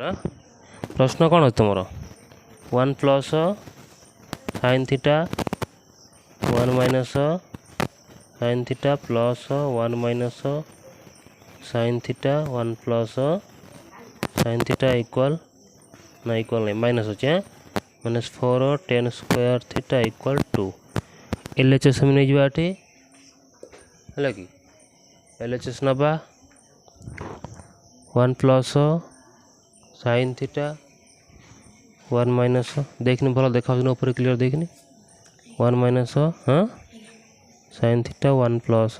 प्रश्न कौन तुम 1 plus sine theta 1 minus sine theta plus 1 minus sine theta 1 plus sine theta equal ना equal नहीं माइनस अच्छे -4 tan square theta equal 2 LHS में नहीं जाटी है कि LHS नवा 1 प्लस साइन थीटा 1 माइनस देखनी भल देखा ऊपर क्लियर देखनी 1 माइनस हाँ sine theta 1 plus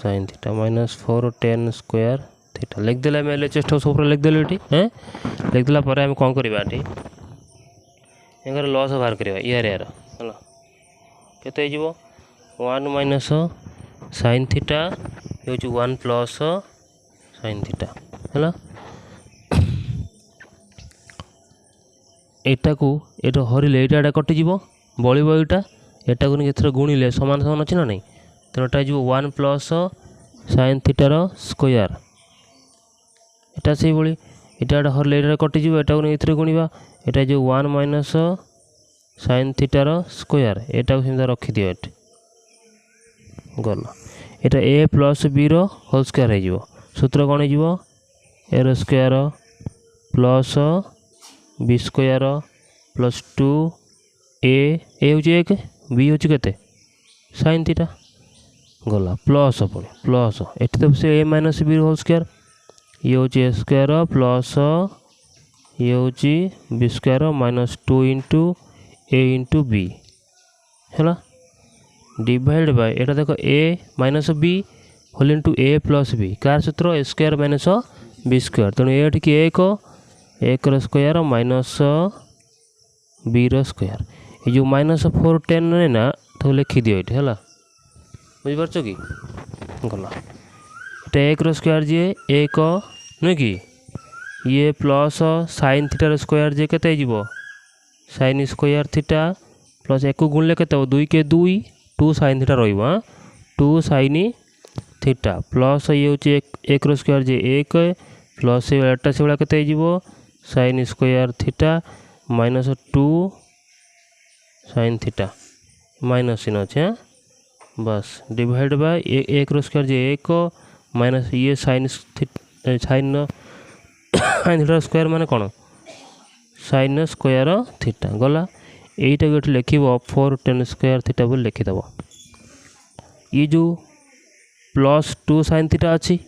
sine theta -4 tan square theta लिखदेला LHS सब लिखदेलु ये हाँ लिखदेला आम कौन करवा ये लस बाहर करवा यार यार है केते 1 माइनस साइन थीटा ये 1 प्लस साइन थीटा है एटा को एटा हरिले एटा कटिज बड़ यहाँ एटा को नहीं गुणिले सामान सामान अच्छी ना नहीं तेना एटा जो 1 प्लस साइन थीटार स्क्वायर एटा से भाई एटा हरिले यहाँ कटिज एटा को नहीं गुणा एटा जो 1 माइनस साइन थीटार स्क्वायर एटा को सीधा रखिदि गल एटा ए प्लस बी होल स्क्वायर हो सूत्र कौन हो A square plus B square plus 2 ए हूँ 1 बी हूँ के साइन थीटा गला प्लस पड़े प्लस ये तो से A minus B whole square ये हूँ ए स्क्वायर प्लस ये हूँ B square -2 into A into B है डिवाइड बाय एटा देख A minus B whole into A plus B कार सूत्र ए स्क्वायर माइनस बी स्क्वायर तेणु ये कि 1 स्क्वायर माइनस बी स्क्वायर ये जो -4 tan ना तो लिखिदि ये है बुझीपार कि गला ये 1 स्क्वायर जी 1 नुह कि ये प्लस साइन थीटार स्क्वायर जे के साइन स्क्वायर थीटा प्लस 1 गुणले के 2 के 2 2 sine theta rho 2 sine theta plus ये हूँ 1 स्क्वायर जे 1 प्लस एटा से भाया के sine square theta -2 sine theta minus इन अच्छे बस डिवाइड बाय 1 स्क्वायर जे 1 माइनस ये साइन साइन थीटा स्क्वायर माने कौन साइन स्क्वायर थीटा गला यहीटा को लिख 4 tan स्क्वायर थीटा बोल लिखिदेव ये जो प्लस 2 साइन थीटा अच्छी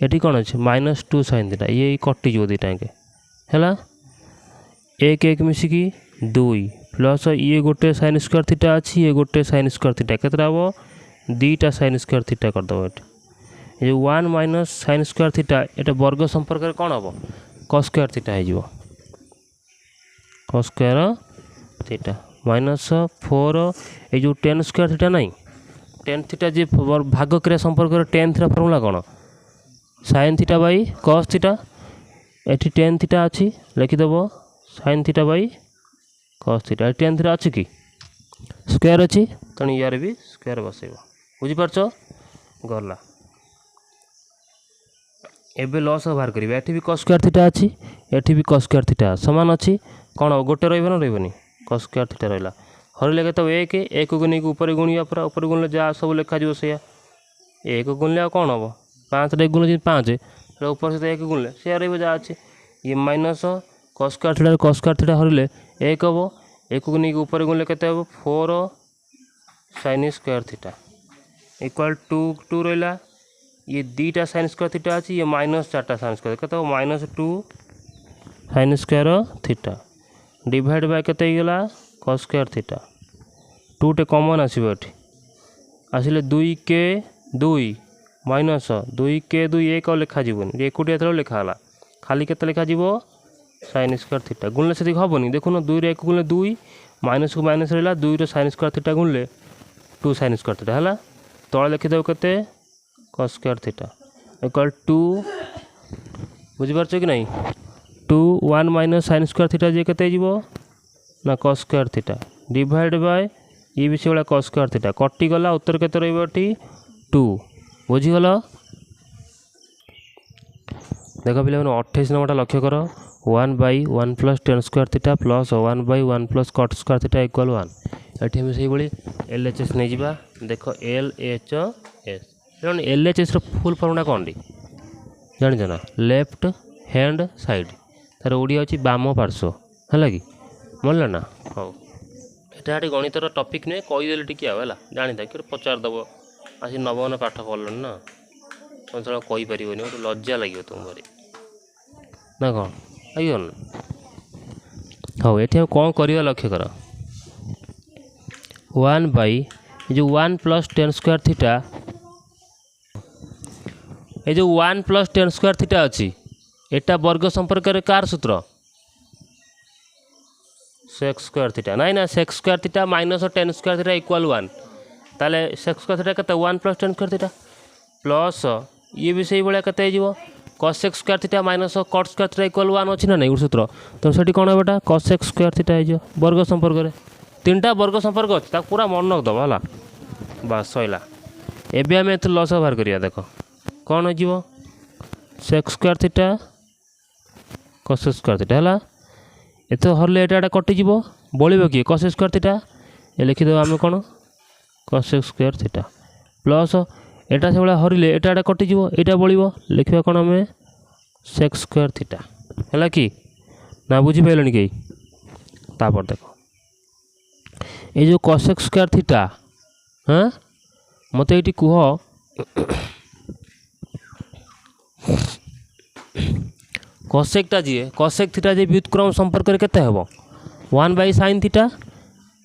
ये कौन अच्छे -2 साइन थीटा ये कटिज दीटा है 1 1 मिसिकी 2 प्लस ये गोटे साइन स्क्वायर थीटा अच्छी ये गोटे साइन स्क्वायर थीटा केतटा हम 2टा साइन स्क्वायर थीटा करदेव ये 1 माइनस साइन स्क्वायर थीटा ये वर्ग संपर्क कौन हम कस स्क्वायर थीटा हो कस स्क्वायर थीटा -4 ये जो tan स्क्वायर थीटा नहीं tan थीटा जी भाग क्रिया संपर्क tan थीटा फर्मूला कौन sine theta by cos theta एटी tan थीटा अच्छी लिखिदेव sine theta by cos theta tan theta अच्छी कि स्क्वायर अच्छी तेणु यार भी स्क्वायर बसैब बुझीपारच गला एबे लस बाहर करिवे एठी भी cos स्क्वायर थीटा अच्छी एठी भी cos स्क्वायर थीटा समान अच्छी कौन गोटे रही ना रही cos स्क्वायर थीटा रहा हरिले के 1 को नहीं ऊपर गुणिया पूरा ऊपर गुणले जहाँ सब लिखा जो से 1 गुणले कौन हम 5 गुण 5 ऊपर सहित 1 गुणले से रही जहाँ अच्छे ये माइनस cos स्क्वायर थीटा हरिले 1 हम 1 को नहीं ऊपर गुणले के 4 साइन स्क्वायर थीटा इक्वल 2 रहा ये 2टा साइन स्क्वायर थीटा अच्छी ये -4टा साइन स्क्वायर के -2 sign square theta divide bye केते गला cos स्क्वायर थीटा 2 टे कॉमन आसीबो एठी आसिले 2 के 2 माइनस 2 के 2 1 लिखा जीवनी एकुटिया थरो लिखा हला खाली केते लिखा जीवो साइन स्क्वायर थीटा गुणले से हबनी देखुन 2 रे 1 गुणले 2 माइनस को माइनस रहला 2 रे साइन स्क्वायर थीटा गुणले 2 साइन स्क्वायर थीटा हला तळे लिखिदेव केते cos स्क्वायर थीटा इक्वल 2 बुझीपारछ कि नहीं 2 1 माइनस साइन स्क्वायर थीटा जे केते जीवो ना cos square theta divide by ये भी से भाया cos स्क्वायर थीटा कटिगला उत्तर केते रहइबो एठी 2 बुझीगल देख पे 28 नंबरटा लक्ष्य कर 1/1 plus ten square theta plus 1/1 plus cut square theta equal 1 ये से भाई LHS नहीं जा देख LHS LHS फुल फर्मटा कौन टी जान ना लेफ्ट हैंड साइड तार ओडिया अच्छी बाम पार्श्व है कि मन ना हाँ यहाँ गणितर टपिक नुहे कहीदेली टी है जानी था कि पचारदेव आसी नवम पाठ पढ़ल ना तुम कहीपर गोटे लज्जा लगे तुम भारी ना कौन आइए ना हाँ ये कौन करवा लक्ष्य कर 1/1 प्लस टेन स्क्वायर थीटा ये जो 1 प्लस टेन स्क्वायर थीटा अच्छी एटा वर्ग संपर्क में कार सूत्र सेक्स स्क्वायर थीटा ना sex square theta minus ten square theta equal 1 ताले सेक्स स्क्वायर थीटा के 1 plus ten square theta plus ये भी से भाया के cos x square theta minus cut square theta equal 1 अच्छी ना नहीं गोटे सूत्र तो से कौन है बेटा कॉसेक्स स्क्वायर थीटा हो वर्ग संपर्क में 3टा वर्ग संपर्क अच्छी पूरा मन रखिदेव है बस सैला एवं आम एत लस बाहर करिया देख कौन हो sex square theta cos x square theta है एत हरले एटा कटिज बड़ो किए कॉसेक्स स्क्वायर थीटा ये लिखिदेव आम कौन cos x square theta plus iota से भाया हरिले एटा कटिज यहाँ बड़ो लिखा कौन आम सेक्स स्क्वायर थीटा है कि ना बुझीपारे कहीं तापर देख ये जो कॉसेक्स स्क्वायर थीटा हाँ मत ये कह कॉसेकटा जी कॉसेक थीटा जी व्युत्क्रम संपर्क में केते हेबो 1/sin theta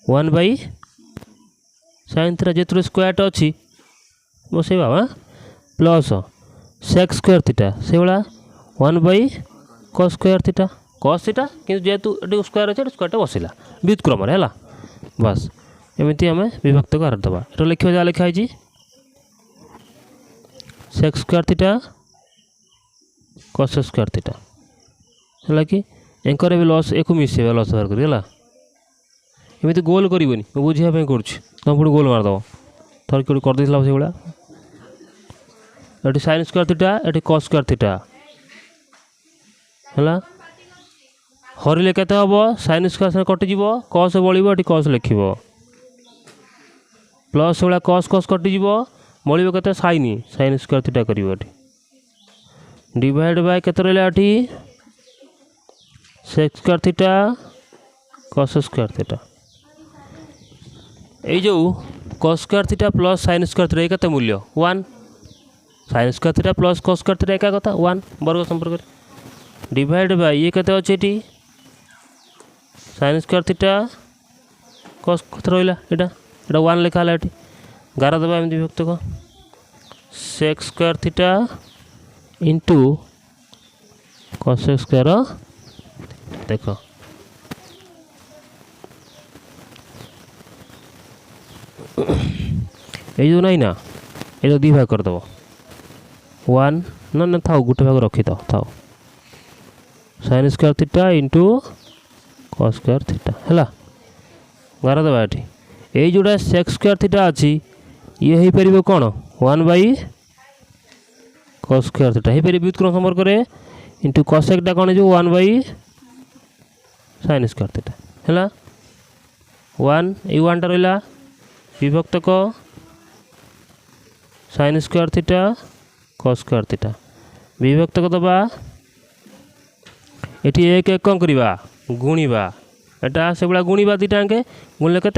1/sin theta जेतु square अच्छी बसैबा हाँ प्लस सेक्स स्क्वायर थीटा से भाया 1/cos square theta cos theta कि जेहेतु ये स्क्वायर अच्छे स्क्वायर बसला व्युत्क्रम है बस एमती आम विभक्त कर दबा ये लिखा जहाँ लिखाई sex square theta cos square theta है कि एंकर भी लस एक मिसेबा लस बाहर कर एमती गोल कर बुझापी कर तुम पुणी गोल मारदेव थर कि करदे से भाया ये sin स्क्वायर थीटा ये cos स्क्वायर थीटा है हरिले केते हबो sin स्क्वायर कटिज cos बड़ो ये cos लिख प्लस भाया cos cos कटिज बड़ो के sin स्क्वायर थीटा कर डिवाइड बाय केते रहा ये sex square theta cos square theta ये जो cos square theta plus sin square theta ये केते मूल्य 1 sin square theta plus cos square theta एका कथा 1 वर्ग संपर्क डिवाइड बाय ये केते अच्छे ये sin स्क्वायर थीटा cos रहा यहाँ 1 लिखा है ये गार दबा एमती विभक्त को sex square theta into cos square देख ये जो नहीं ना ये दी भाग करदेव 1 ना था गोटे भाग रखी था sin square theta into cos square theta है गार दबा ये जोड़ा सेक्स स्क्वायर थीटा अच्छी ये हो पार कौन 1/cos स्क्वायर थीटा हो पार व्युत्क्रम संपर्क में इंटू कसेकटा कौन हो 1/sin स्क्वायर थीटा है 1 ये 1टा रहा विभक्त क sin square theta cos square theta विभक्त दबा ये एक एक कौन करवा गुणवा एटा से भाया गुणवा दीटा आगे गुणले के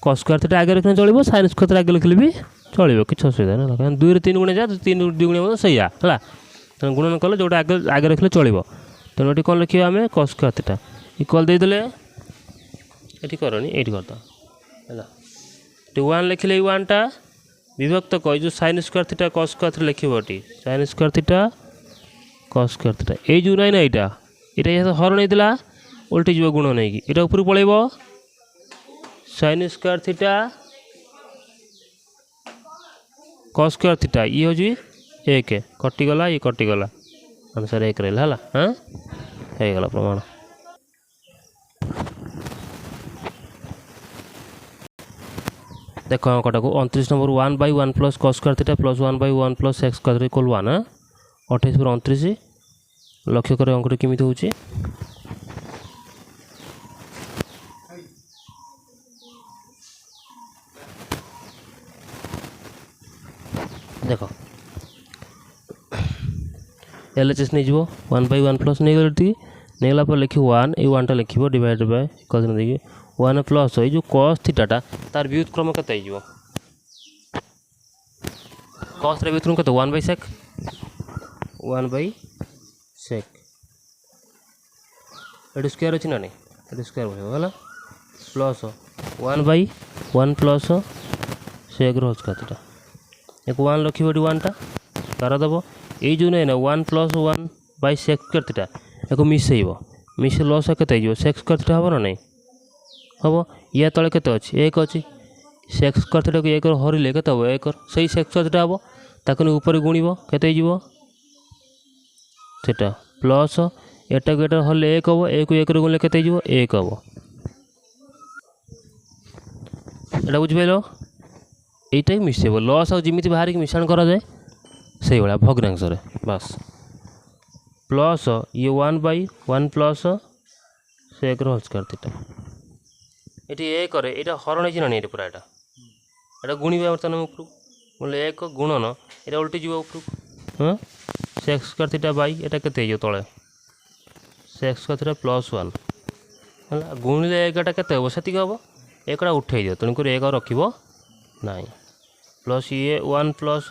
cos स्क्वायर थीटा आगे रखने चलो sin स्क्वायर थीटा आगे लिखले भी चलो किसी असुविधा ना कहीं 2 रे 3 गुणे जा 3 2 गुणे से है गुणन कले जो आगे रखले चलो तेणु ये कौन लिखा आम cos स्क्वायर थीटा इक्वल देदेले ये करनी ये करदा है 1 लिखले 1टा विभक्त क जो sin square theta cos square theta लिखे sin square theta cos square theta ये जो ना यहाँ यहाँ हर नहीं उल्टी जीव गुण नहीं कि यहाँ ऊपर पलैब sin square theta cos square theta ये हूँ 1 कटिगला ये कटिगला आंसर 1 रहा है हाँ हो प्रमाण देख अंकटा को 29 number 1/1 plus cos square theta plus 1/1 plus sex square equal 1 हाँ 28/29 लक्ष्य कर अंकटा केमी हो देख LHS नहीं जीवो 1/1 प्लस नहीं गलती नहीं गला पर लिखी 1 ए 1 टा लिखिबो डिवाइड बाय कॉस देखिए 1 प्लस ए जो cos थीटा तार व्युत्क्रम केते जीवो cos रे व्युत्क्रम केते 1/sec 1/sec एट स्क्वायर अछि ना नहीं एट स्क्वायर हो होला प्लस 1/1 प्लस sec रो होच थीटा एक 1 रखिबो 1 टा तारा दबो ये जो नहीं ना 1 प्लस 1/sec स्क्वायर थीटा एक मिसेइबो मिसे लॉस केते जीवो sec स्क्वायर थीटा हो ना नहीं हम या तले केते अछि 1 अछि sec स्क्वायर थीटा को 1 हरिले केते हो 1 सही sec स्क्वायर थीटा हो ताकने ऊपर गुणिबो केते जीवो थीटा प्लस एटा को एटा हरले 1 हो 1 को 1 रे गुणले केते जीवो 1 हो एटा बुझ पेलो एटा मिसेइबो लॉस आ जिमिति बाहर के मिश्रण करा जाए सही भाया भग्नांश रे बस प्लस ये 1/1 प्लस sec रो स्क्वायर थीटा ये 1 रे एटा हरण है ना पूरा एटा गुणिबा बर्तमान ऊपर बोले 1 गुणन एटा उल्टी जीव ऊपर हाँ sec स्क्वायर थीटा बाई एटा केते हो तले sec स्क्वायर थीटा +1 है गुणिले 1 केते हो सेतिक हो 1 उठे दियो तणुक 1 रखिबो नहीं प्लस ये 1 प्लस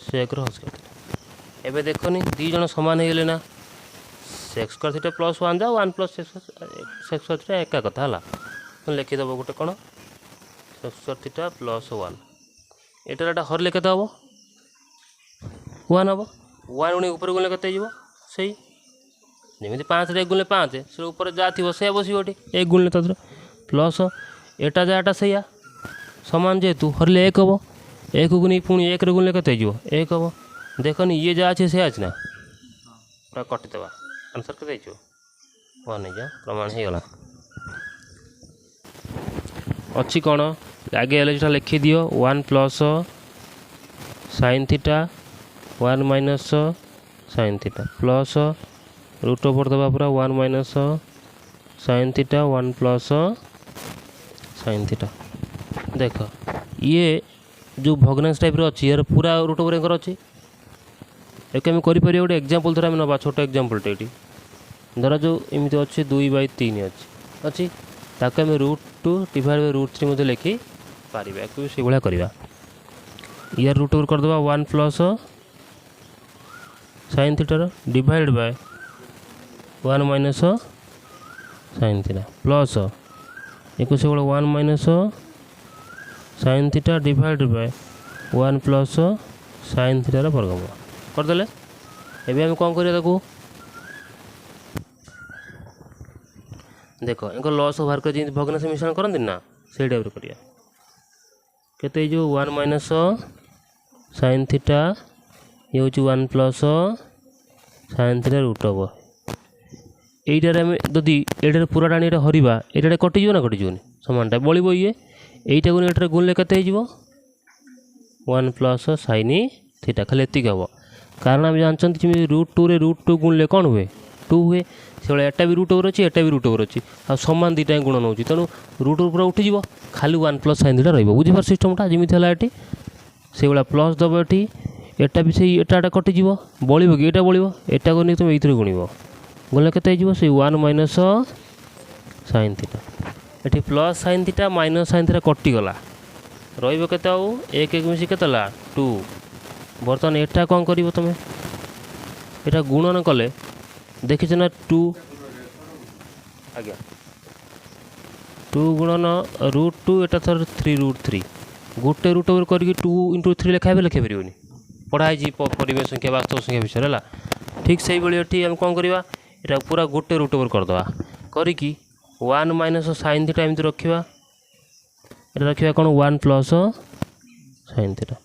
sec रो स्क्वायर थीटा एबे देखोनी दी जण समान हे गेले ना sec स्क्वायर थीटा +1 जा 1 प्लस sec स्क्वायर थीटा एका कथा हला लिखि दबो गोटे कोन sec स्क्वायर थीटा +1 एटा हरले केते हबो 1 हबो 1 उनी ऊपर गुणले केते जीवो सही जेमिति 5 रे गुणले 5 से ऊपर जा थिबो से बसिबोटी 1 गुणले तद्र प्लस एटा जाटा सहीया समान जेतु हरले 1 हबो 1 गुणी पुणी 1 रे गुणले केते जीवो 1 हबो देखनी ये जा अच्छे से आज ना पूरा कटि देवा आंसर के देखो वन नहीं जा प्रमाण हो गला अच्छी कौन आगे एलएचटा लिखि दियो 1 plus sin theta 1 minus sin theta plus root over दबा पूरा 1 minus sin theta 1 plus sin theta देख ये जो भग्नांश टाइप रो अछि यार पूरा रूट ओवर एकर अछि एक आम कर गोटे एग्जांपल थोड़ा ना छोट एग्जांपल टे धर जो एमती अच्छे 2/3 अच्छी ताकि आम √2 डिवाइड बाय √3 लिखि पार से भाया करवा यार रूट ओवर करदे 1 प्लस sin थीटार divide by 1 minus sin theta plus एक से 1 minus sin theta divide by 1 plus sin थीटार वर्गमूल करदे एवं आम कौन करिया देख एक लॉस बाहर कर भग्नांश मिश्रण करते ना से टाइप करिया केते जो 1 माइनस sin थीटा ये हूँ 1 plus sin theta root over यहीटार आम जदि ये पूरा टाणी हरवा ये कटिज ना कटिजन समानटा बड़ो ये यहीटा को ये गुणले केते 1 प्लस sin थीटा खाली एतिक हम कारण आम जानते √2 रे √2 गुणले कौन हुए 2 हुए से एटा भी रूट ओवर अच्छी एटा भी रूट ओवर अच्छी आ सामान दुटा गुण नौ तेणु रूट ओवर पूरा उठीज खाली 1 प्लस sin थीटा रुझिपार सिस्टमटा जमी है ये से भाया प्लस दब ये एटा भी से एटा कटिज बड़ो कि यहाँ बड़ो एटा को नहीं तुम ये गुणव गुणले के से 1 माइनस sin थीटा ये plus sin theta minus sin theta कटिगला रके एक मिसी के 2 बर्तमान एटा कौन कर तुम यहाँ गुणन कले देखीच ना 2 आज्ञा 2 गुणन √2 एटा थर 3√3 गोटे रूट ओवर कर 2 × 3 लिखाए लिखे पारे पढ़ाई परिवेश संख्या वास्तव संख्या विषय है ठीक से भाई आम कौन करवा यहाँ पूरा गोटे रूट ओवर करदे करी 1 माइनस sin थीटा एमती रखा रखा कौन 1 प्लस sin थीटा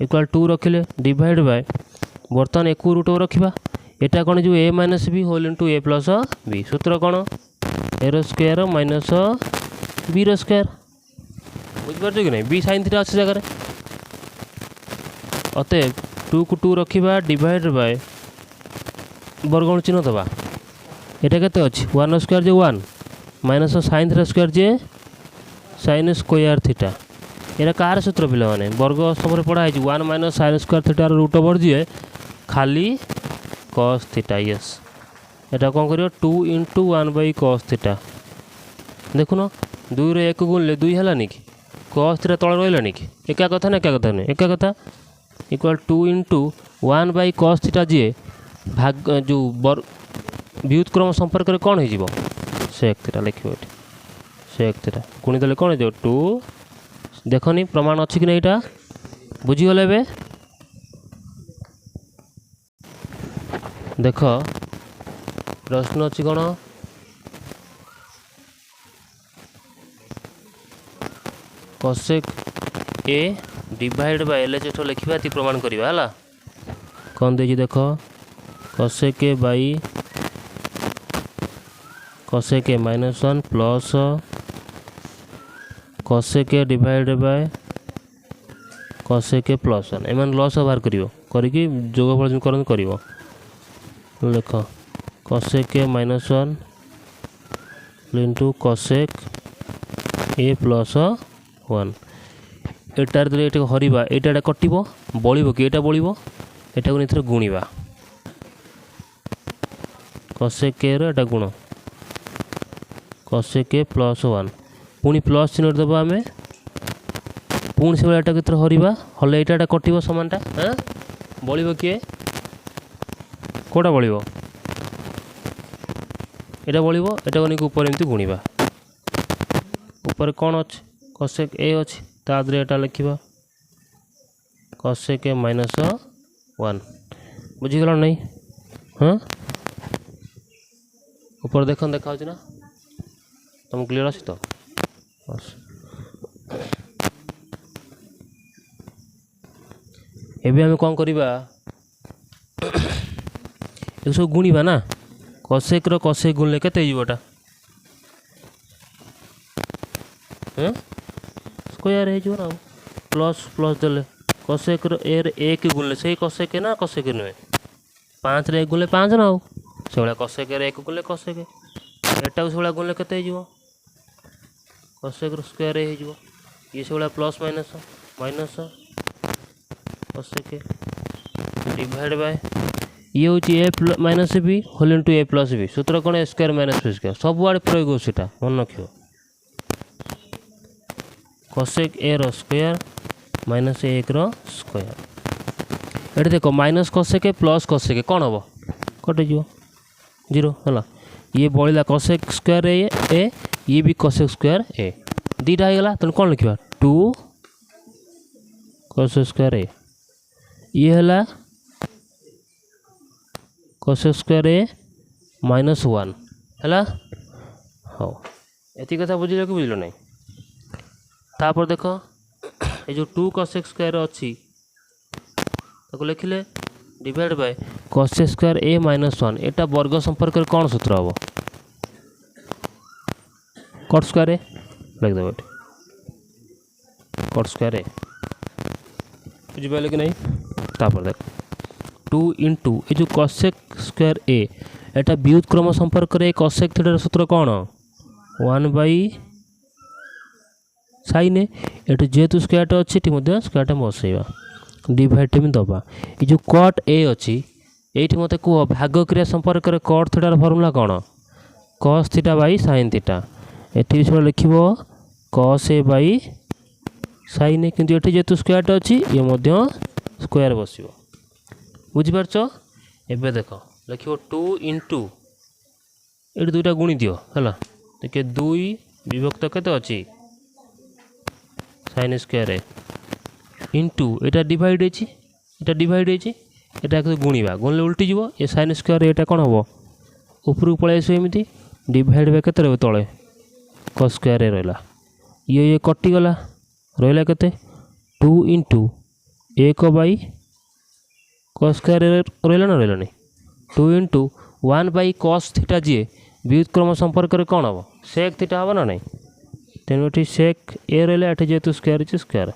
इक्वल 2 रखिले डिवाइड बाय बर्तमान एक रूट ओवर रखा एटा कौन जो a minus B whole into a plus B सूत्र कौन a रो स्क्वायर माइनस b रो स्क्वायर बुझिपार कि नहीं b sin थीटा अच्छी जगह अतएव टू को टू रखा डिवाइड बाय वर्गमूल चिन्ह दबा यहाँ के वन स्क्वायर जे one minus sine theta square जे साइन स्क्वायर थीटा यहाँ कार सूत्र पिला माने वर्ग समय पढ़ाई वन माइनस साइन स्क्वायर थीटार रूट ओवर जी खाली कॉस थीटा यस यहाँ कौन कर two into one by cos theta देखुन दुई रे एक गुणले दुई है कि कॉस थीटा तले रही कि एका कथा ना एका कथा नुहे एका कथा equal to into one by cos theta जी भाग जो व्युत्क्रम संपर्क कौन हो सेक थीटा लिख सेक थीटा गुणीदेले कौन हो टू देखनी प्रमाण अच्छी कि नहीं यहाँ बुझीगले बे देख प्रश्न अच्छी कौन cosec A divide by L H लिखा प्रमाण करवा है कौन दे देख cosec A by cosec A minus one plus cosec A divide by cosec A plus one एम लस बाहर करके जोगफल कर लिख cosec A minus one into cosec A plus one एटार ये हरवा यहाँ कटो बड़ो कि यहाँ बड़ो यहाँ नहीं गुणवा कोसेक ए रा गुण कोसेक ए प्लस वन पुणी प्लस चिन्ह देव आम पुणी से यहाँ कितने हरवा हल यहाँ कटो समानटा हाँ बड़ो किए कौटा बड़ो यहाँ बड़ो यहाँ नहीं ऊपर एमती गुणवा ऊपर कौन अच्छे कोसेक ए अच्छी तादरे यहाँ लिखा कोसेक ए माइनस वन बुझीगल नहीं हाँ ऊपर देख देखा ना तुम क्लीयर अच्छी तो एबे आम कौन करवा सब गुणवा ना कोसेक रो कोसेक गुणले केते होटा स्क्वायर हो प्लस प्लस देले कोसेक रो ए एक गुणले से कोसेक ना कोसेक नुहे पाँच रे एक गुणले पाँच ना से भाया कोसेक एक गुणले कोसेक एटा से गुणले केते कोसेक स्क्वायर हो ये से plus minus minus cosec divide by ये हूँ A minus B whole into A plus B सूत्र कौन A square minus B square सब आड़े प्रयोग हो सीटा मन रख कोसेक ए रो स्क्वायर माइनस एक रो स्क्वायर ये देख minus cosec A plus cosec A कौन हम कटे जीरो है ये बढ़ला कोसेक स्क्वायर ए ये भी कोसेक स्क्वायर ए दीटा होगा तेणु कौन लिखा टू कोसेक स्क्वायर ए ये है cosec square A minus one है हाँ ये कथा बुझे कि बुझल नहीं तापर देख ये जो टू कोसेक स्क्वायर अच्छी लिखिले divide by cosec square A minus one एटा वर्ग संपर्क कौन सूत्र हम कट स्क्वायर ए लिखदेव ये कट स्क्वायर ए बुझिपारे कि नहीं तापर देख टू इंटू ये जो कोसेक स्क्वायर ए एटा व्युत्क्रम संपर्क रे कोसेक थीटार सूत्र कौन वन बाई साइन ए जेहेतु स्क्वायर अच्छी स्क्वायर बसैवा डिवाइड में दबा ये जो कट ए अच्छी ये मत कह भाग क्रिया संपर्क में कट थीटार फर्मूला कौन cos theta by sine theta ये सब लिख कस ए बाई साइन ए किंतु ये जेहेतु स्क्वायर अच्छी ये स्क्वायर बस बुझिपारछ एबे देख लिख टू इंटू ये दुईटा गुणी दियो है देखिए दुई विभक्त केते अच्छी साइन स्क्वायर ए इंटू यहाँ डिवाइड ये गुणवा गुणले उल्टी जीव ये साइन स्क्वायर यहाँ कौन हम ऊपर पलि आस एमती डिवाइड बाय केते तले कस स्क्वायर रहा ये कटिगला रहा केते टू इंटू एक बाई कस स्क्वायर रहा ना रहा नहीं two into one by cos theta जी व्युत्क्रम संपर्क में कौन हम सेक थीटा हम ना नहीं तेणु ये सेक ए रहा जेहेतु स्क्वायर अच्छे square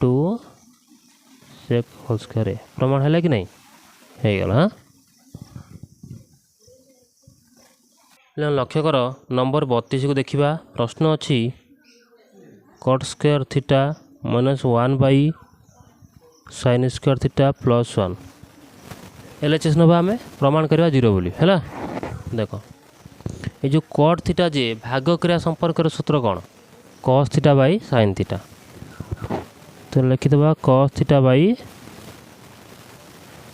two sec whole square A प्रमाण है कि नहीं हो हाँ लक्ष्य कर नंबर 32 को देखा प्रश्न अच्छी cut square theta -1 sin square theta +1 LHS नवा आम प्रमाण करवा 0 बोली है देख ये जो कट थीटा जे भाग क्रिया संपर्क सूत्र कौन cos theta by sin theta तो लिखिदे cos थीटा बाई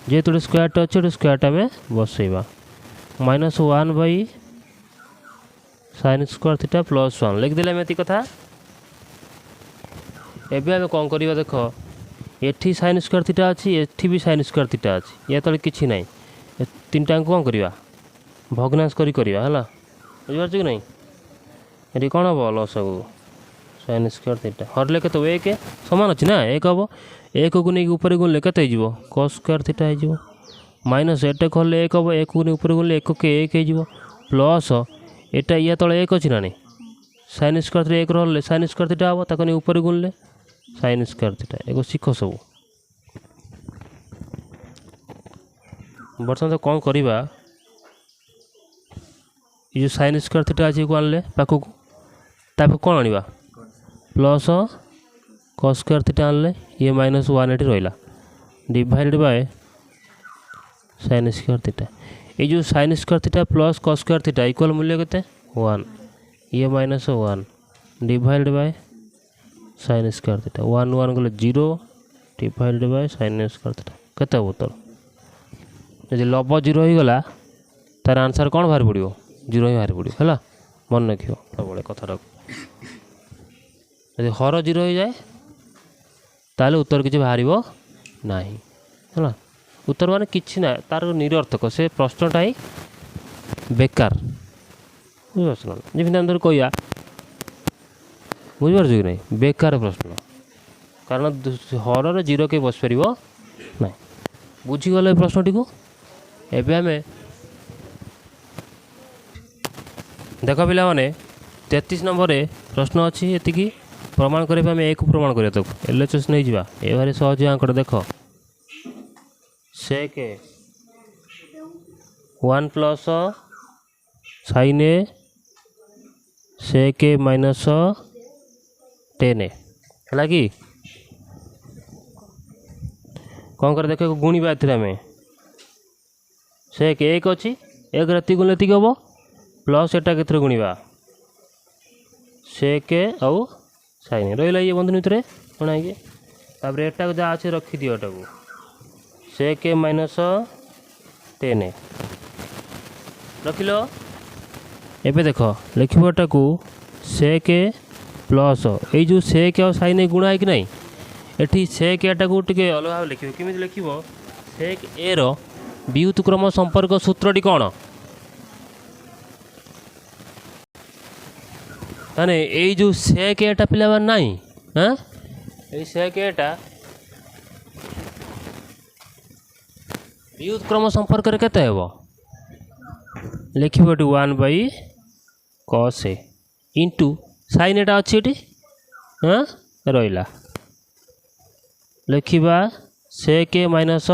जेहेतु स्क्वायर अच्छे स्क्वायर आम बसैबा -1 sin स्क्वायर थीटा +1 लिखिदे एमती कथा एबे आम कौन करवा देख एठी sin स्क्वायर थीटा अच्छी एठी भी sin स्क्वायर थीटा अच्छी या तले किछि नहीं तीन टाइम कौन करवा भग्नांश करवा है बुझिपार कि नहीं ये कौन हम लस सब sin स्क्वायर थीटा हरले के एक सामान अच्छी ना एक हम एक को नहीं ऊपर गुणले के cos स्क्वायर थीटा हो माइनस एटे हरले एक हम एक को नहीं ऊपर गुणले एक के एक हो प्लस एटा या तले एक अच्छी ना नहीं sin स्क्वायर थीटा एक रहा sin स्क्वायर थीटा हम ताको नहीं ऊपर गुणले sin स्क्वायर थीटा एक शिख सब बर्तमान तो कौन करवा ये sin स्क्वायर थीटा अच्छी को आनले पाखक ताप कौन आनिबा प्लस cos स्क्वायर थीटा आनले ये -1 एटी रहा divided by sin square theta ये जो sin square theta plus cos square theta equal मूल्य केते 1 ये -1 divided by sin square theta 1 1 गले 0 divided by sin square theta केते हो तो यदि लब 0 हो गला तार आंसर कौन बाहर पड़ो 0 ही बाहर पड़ो है मन रखियो सब कथा यदि हर 0 हो जाए ताले उत्तर किसी बाहर ना है उत्तर माने किसी ना तार निरर्थक से प्रश्नटा ही बेकार जमी आम कह बुझिपार कि नहीं बेकार प्रश्न कारण हर 0 के बस पार ना बुझीगले प्रश्नटी को एवं आम देख पिला माने 33 नंबर प्रश्न अच्छी ये प्रमाण करवा आम एक प्रमाण करा तक LHS नहीं जा ए भारी सहज आंकड़ा देख सेक 1 प्लस sin ए सेक -10 है कि कौन कर देख गुणवा आम सेक 1 अच्छी 1 राति गुण ये हम प्लस एटा के गुणवा सेक आउ साइन रहा ये बंधन भितर कौन है तापर एटा जहाँ अच्छे रखी दियो एटा सेक -10 रखिल एबे देख लिखटा को सेक प्लस ये जो सेक आ साइन गुणा है कि नहीं एटी सेक एटा को टे अलग भाव लिख केमी लिख सेक ए रो व्युत्क्रम संपर्क सूत्रटी कौन माने ये जो सेक एटा पिला नहीं हाँ ये सेक एटा व्युत्क्रम संपर्क केते हेबो लिखिबो 1/cos ए इंटू साइन एटा अच्छी एटी हाँ रहिला लिखिबा सेक -10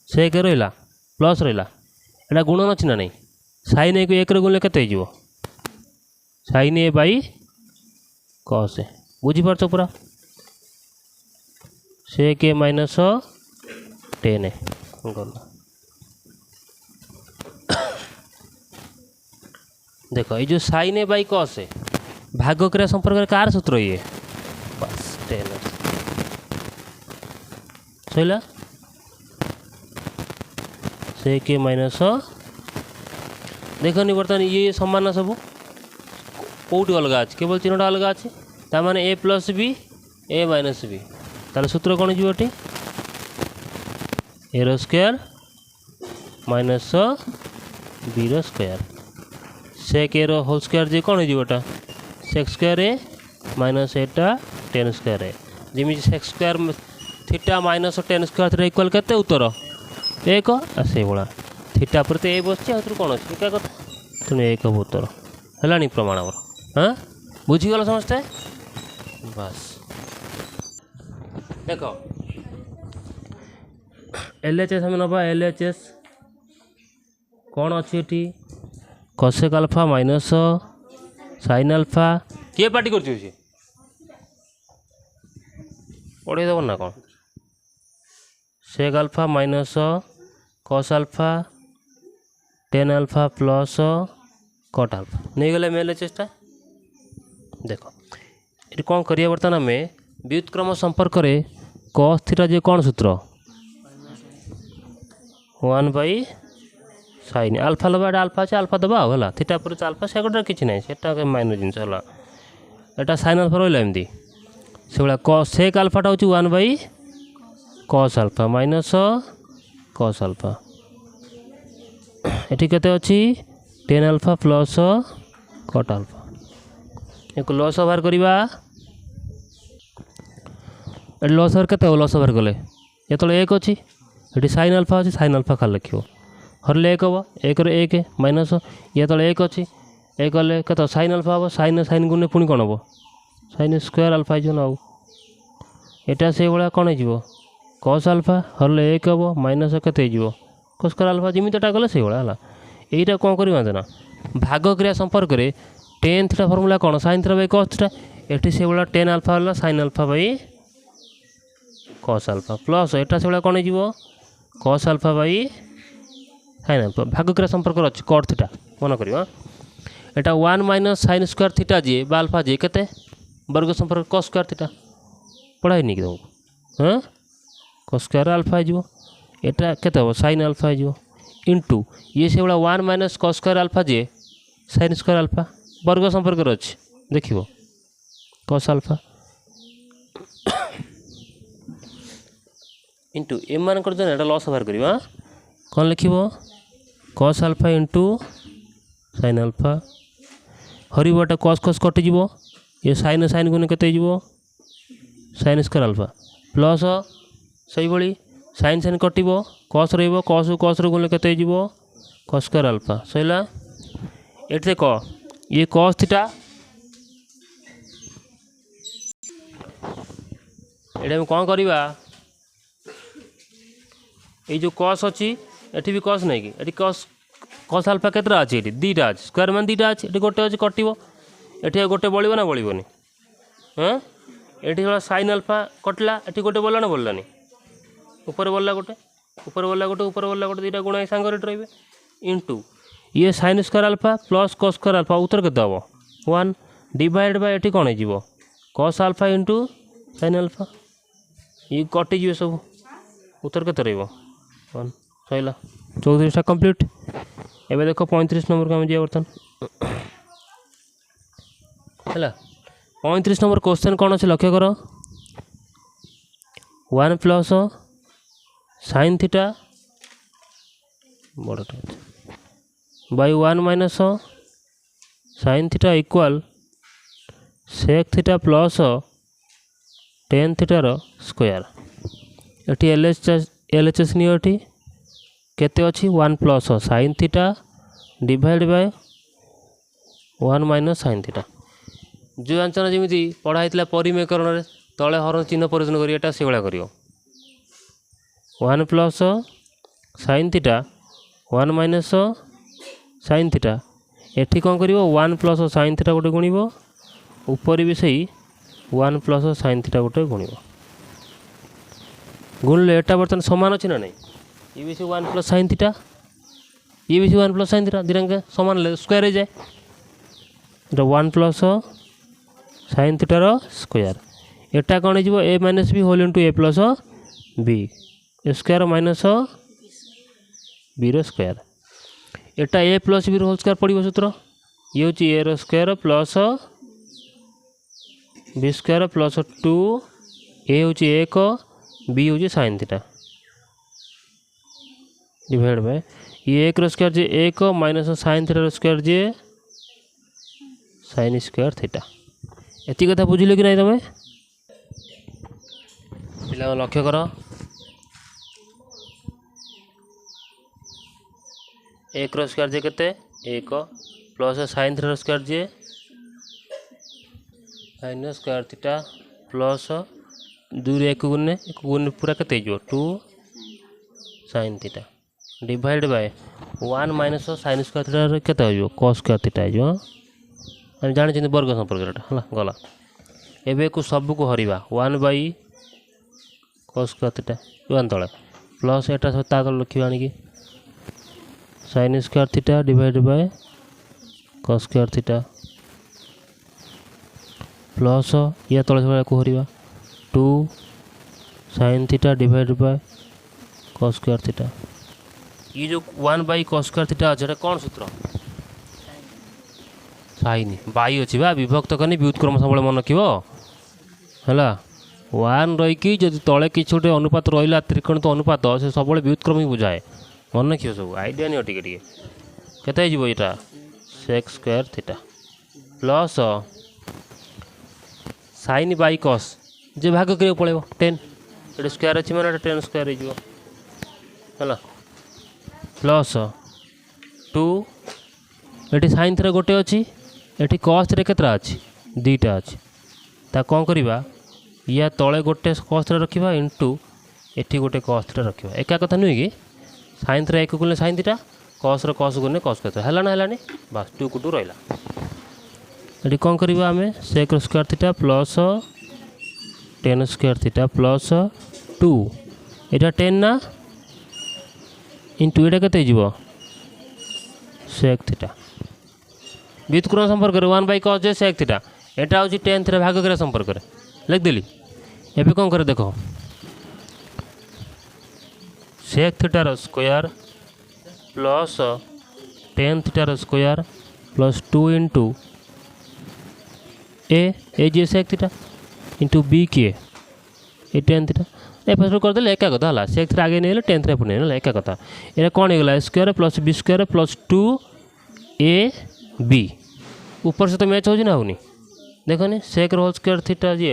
सेक रहा प्लस रहा एटा गुणन अच्छी ना नहीं साइन ए को 1 गुणले केते हो साइन ए बाई cos ए बुझीपार पूरा सेक -10 देख ये जो साइन ए बाई cos ए भाग क्रिया संपर्क कार सूत्र ये बस 10 सैला सेक देखनी बर्तमान ये समान सब कौटी अलग अच्छे केवल चिन्हटा अलग अच्छे ताने ए प्लस बी ए माइनस बी तार सूत्र कौन जी ए रो स्क्वायर माइनस बी रो स्क्वायर सेक ए रो होल स्क्वायर जी कौन होटा sec square A minus Etah 10 square ए जमी sec square theta minus 10 square theta equal केते उत्तर एक से भाया थीटा पर तो ए बस कौन अच्छे क्या कथा तेणु एक हम उत्तर है प्रमाण आमर हाँ बुझीगल समस्ते बस देख LHS आम नवा LHS कौन अच्छी cosec alpha minus sine alpha किए पार्टी कर पढ़े देव ना कौन sec alpha minus cos alpha tan alpha plus cot alpha नहीं गले मेल चेष्टा देख ये कौन करिए बर्तमान आम व्युत्क्रम संपर्क में कस थीटा जे कौन सूत्र 1 साइन अल्फा लबा अल्फा अच्छे अल्फा दबा है थीटा पर अल्फा से गोटे किसी ना से माइनर जिनस है यहाँ साइन अल्फा रहा एमती से भाया सेक अल्फाटा हूँ 1 cos alpha minus cos alpha ये केते अच्छी tan alpha plus cot alpha एक लस बाहर करवा लस बाहर के लस बाहर कले ये एक अच्छी ये साइन अल्फा अच्छी साइन अल्फा खाली लिख हरले एक हम एक एक माइनस ये तले एक अच्छी एक गले के साइन अल्फा हम साइन साइन गुणे पुणी कौन हम साइन स्क्वायर अल्फा ना यहाँ से भाया कौन हो कस अल्फा हरले एक हम माइनस के कस स्क्वायर अल्फा जमीटा गले से भाया यहीटा कौन कर ना भाग क्रिया संपर्क में टेन थीटा फर्मूला कौन साइन थीटा बै कस थीटा ये से भाया टेन अल्फा है साइन अल्फा बै कस अल्फा प्लस यहाँ से भाया कौन हो कस अल्फा बै साइन अल्फा भाग क्रिया संपर्क अच्छी कट थीटा मन कर यहाँ 1 माइनस साइन स्क्वायर थीटा जी अल्फा जी के वर्ग संपर्क कस स्क्वायर थीटा पढ़ाई नहीं कि तुमको हाँ कस स्क्वायर अल्फा हो यहाँ के साइन अल्फा हो इंटू ये से भाया 1 माइनस कस स्क्वायर अल्फा जी साइन स्क्वायर अल्फा वर्ग संपर्क अच्छी देख कस अल्फा इंटू एम मान लस बाहर करवा कौन लिख cos alpha into sine alpha हरटा कस कस कटिज ये साइन साइन गुण के साइन स्क्वायर अल्फा प्लस से भाई साइन साइन कट कस रस कस गुण के कस स्क्वायर अल्फा सैला ये देख ये कस थीटा ये कौन करवा ये जो कस अच्छी एटी भी कस नहीं कि ये कस कस अल्फा केतरा अच्छी ये दीटा अच्छे स्क्वायर मान दीटा अच्छे ये गोटे अच्छे कटो ये गोटे बड़ो ना बड़ोनी हाँ ये साइन अल्फा कटला ये गोटे बोला ना बोलानी ऊपर बोलला गोटे ऊपर बोलला गोटे ऊपर बोलला गोटे दीटा गुणा सांग रे इंटू ये sine square alpha plus cos square alpha उत्तर के हम 1 डिवाइड बाय ये कौन हो cos alpha into sine alpha ये कटिज सब उत्तर के 1 सैला 34टा कंप्लीट एवं देख 35 नंबर को आम जा बर्तमान है 35 नंबर क्वेश्चन कौन अच्छे लक्ष्य कर 1 प्लस साइन थीटा बड़टा by 1 minus sine theta equal sec theta plus tan theta square ये LHS नहीं केते अच्छी 1 plus sine theta divide by 1 minus sine theta जो जान जमी पढ़ाई परिमेकरण तले हर चिन्ह परिवर्तन कर से भाया कर 1 plus sine theta 1 minus sine theta एठी कौन कर 1 प्लस साइन थीटा गोटे गुण ऊपर भी सही 1 प्लस साइन थीटा गोटे गुण गुणले एटा बर्तमान सामान अच्छी ना नहीं ये भी 1 प्लस साइन थीटा ये भी 1 प्लस साइन थीटा दिरंगे सामान स्क्वायर हो जाए 1 प्लस साइन थीटार स्क्वायर एटा कौन हो a minus B whole into A plus B square minus B square एटा ए प्लस बी होल स्क्वायर पड़ो सूत्र ये हूँ ए रो square plus B square plus 2 ए हूँ 1 बी हूँ साइन थीटा डिवाइड बाय ये 1 रो स्क्वायर जे 1 माइनस साइन थीटा स्क्वायर जे साइन स्क्वायर थीटा एति कथा बुझिले कि नहीं तुम पिला लक्ष्य कर 1 रो स्क्वायर जे केते 1 प्लस साइन थीटा स्क्वायर जे साइन स्क्वायर थीटा प्लस 2 रे 1 गुण पूरा केते हो 2 sine theta divide by 1 minus sine square theta केते हो cos स्क्वायर थीटा हो हम जानि वर्ग संपर्क है गला एबे को सब को Hariba 1 by cos square theta 1 तले प्लस एटा सब ता तले लिखिबा आनी कि sign square theta divide bye cos square theta plus या तले सब को Hariba 2 sine theta divide bye cos square theta ये जो 1 बाई cos स्क्वायर थीटा अच्छे कौन सूत्र साइन बाई अच्छी बा विभक्त करनी व्युत्क्रम सब मन रखिब है 1 रहीकि जब तले कि गोटे अनुपात रहा त्रिकोण तो अनुपात से सब व्युत्क्रम ही बुझाए मन रखिए सब आइडिया नहीं टे केते यहाँ sec square theta plus sine by कस जे भाग कर पड़े 10 ये स्क्वायर अच्छी मैंने 10 स्क्वायर है प्लस 2 ये साइन थीटा गोटे अच्छी ये कस थीटा केतरा अच्छी 2टा अच्छी ता कौन करवा या तले गोटे cos थीटा रखा इंटू एटी गोटे cos थीटा रखा एका कथा नुहे कि साइन थीटा 1 गुणे साइन थीटा cos रो cos गुणे cos केतरा है बस 2 को 2 रहा ये कौन करवा आम sec square theta plus 10 square theta plus 2 यहाँ 10 ना इंटू यहाँ के सेक थीटा व्युत्क्रम संपर्क 1 बाई cos जे सेक थीटा यहाँ हूँ 10 थीटा भाग कर संपर्क लिखदेली एवं कौन करे देख sec theta square plus 10 theta square plus 2 into a जे सेक थीटा इंटू बी के ए 10 थीटा एपट करदे एका कथा है सेक थीटा आगे नहीं 10 थीटा पुणे ना एका कथा ये कौन होगा square plus B square plus 2 a b ऊपर से तो मैच हो ना होनी देखनी सेक होल स्क्वायर थीटा जी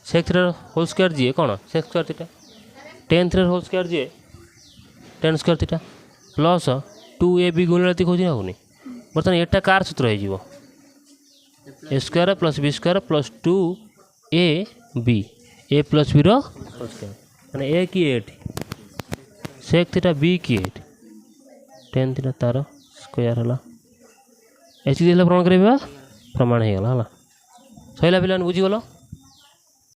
सेक थीटा होल स्क्वायर जी कौन sec square theta 10 theta whole square जी 10 square theta plus 2 a b गुणती हो होनी बर्तमान यहाँ कार सूत्र हो square plus B square plus 2 a b a plus b whole square मैंने ए कि एट सेक थीटा बी कि एट 10 थीटा तार स्क्वायर है एच प्रमाण कर प्रमाण हो गला सैला पे बुझीगल।